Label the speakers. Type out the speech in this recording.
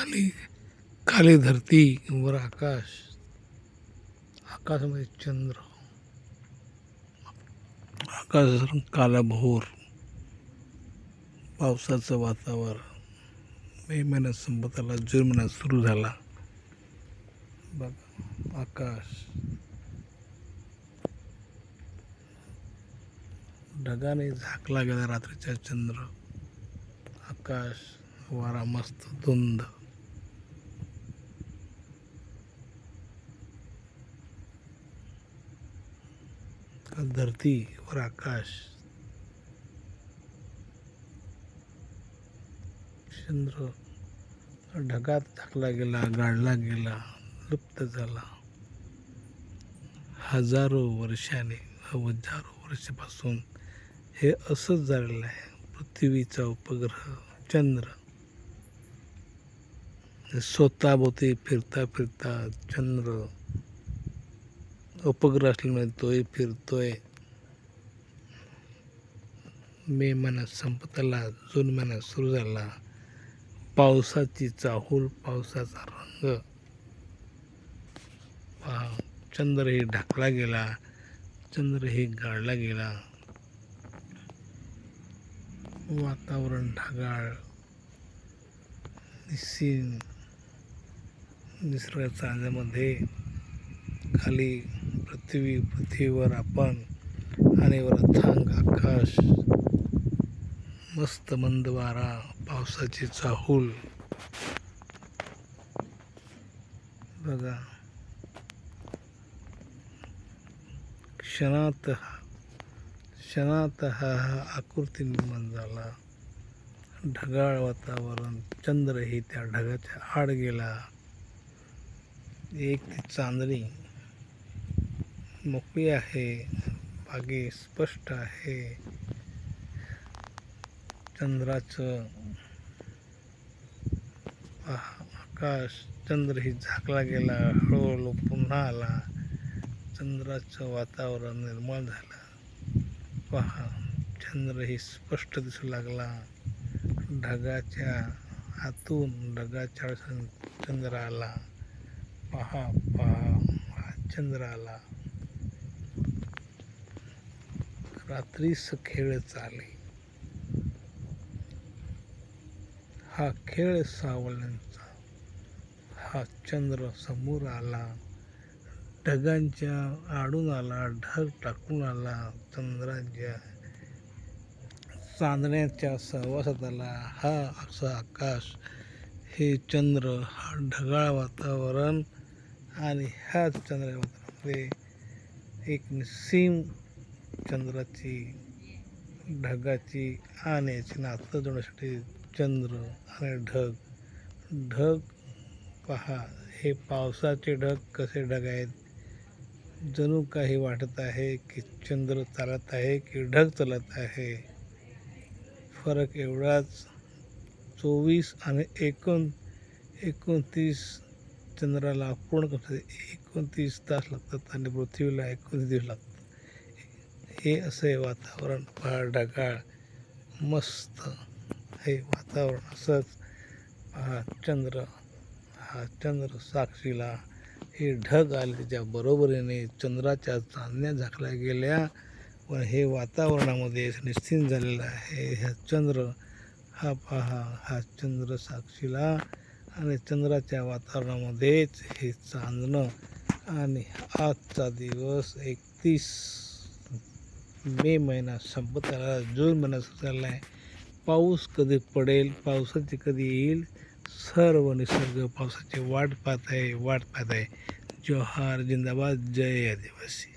Speaker 1: खाली खाली धरती, वर आकाश, आकाशामध्ये चंद्र, आकाश कालाभोर, पावसाचं वातावरण. मे महिन्यात संपत आला, जून महिन्यात सुरू झाला. बघा आकाश, ढगाने झाकला गेला रात्रीचा चंद्र, आकाश, वारा मस्त धुंद. धरती वर आकाश, चंद्र ढगात झाकला गेला, गाडला गेला, लुप्त झाला. हजारो वर्षाने, हजारो वर्षापासून हे असंच झालेलं आहे. पृथ्वीचा उपग्रह चंद्र स्वतःभोवती फिरता फिरता चंद्र उपग्रह असल्यामुळे तोही फिरतोय. मे महिन्यात संपत आला, जून महिन्यात सुरू झाला. पावसाची चाहूल, पावसाचा रंग पहा. चंद्रही ढाकला गेला, चंद्रही गाळला गेला. वातावरण ढगाळ, निसर्गाच्या आनंदामध्ये खाली पृथ्वीवर आपण, आणि वर अथांग आकाश, मस्त मंद वारा, पावसाची चाहूल. बघा क्षणात हा आकृती निर्माण झाला. ढगाळ वातावरण, चंद्रही त्या ढगाच्या आड गेला. एक ती चांदणी मोकळी आहे, बागे स्पष्ट आहे. चंद्राचं आकाश, चंद्रही झाकला गेला, हळूहळू पुन्हा आला. चंद्राचं वातावरण निर्मळ झालं. पहा चंद्रही स्पष्ट दिसू लागला. ढगाच्या आतून, ढगाच्या चंद्र आला. पहा हा चंद्र आला. रात्रीस खेळ चाले, हा खेळ सावल्यांचा. हा चंद्र समोर आला, ढगांच्या आडून आला, ढग टाकून आला. चंद्राच्या चांदण्याच्या सहवासात आला. हा असं आकाश, हे चंद्र, हा ढगाळ वातावरण, आणि ह्या चंद्र वातावरणामध्ये एक निस्सीम चंद्राची, ढगाची आणि याची नातं जोडण्यासाठी चंद्र आणि ढग. पहा हे पावसाचे ढग कसे ढग आहेत. जणू काही वाटत आहे की चंद्र चालत आहे की ढग चालत आहे. फरक एवढाच, 24 आणि 29 चंद्राला पूर्ण करण्यासाठी 29 तास लागतात आणि पृथ्वीला 29 दिवस लागतात. हे असं आहे वातावरण. पहा ढगाळ मस्त हे वातावरण. असंच पहा चंद्र, हा चंद्र साक्षीला, हे ढग आले त्याच्या बरोबरीने चंद्राच्या चांदण्या झाकल्या गेल्या व हे वातावरणामध्ये निश्चित झालेलं आहे. हा चंद्र, हा पहा हा चंद्र साक्षीला, आणि चंद्राच्या वातावरणामध्येच हे चांदणं. आणि आजचा दिवस 31 मे महिना संपत आला, जून महिना सुरू झाला आहे. पाऊस कधी पडेल, पावसाची कधी येईल, सर्व निसर्ग पावसाची वाट पाहत आहे. जोहार, जिंदाबाद, जय आदिवासी.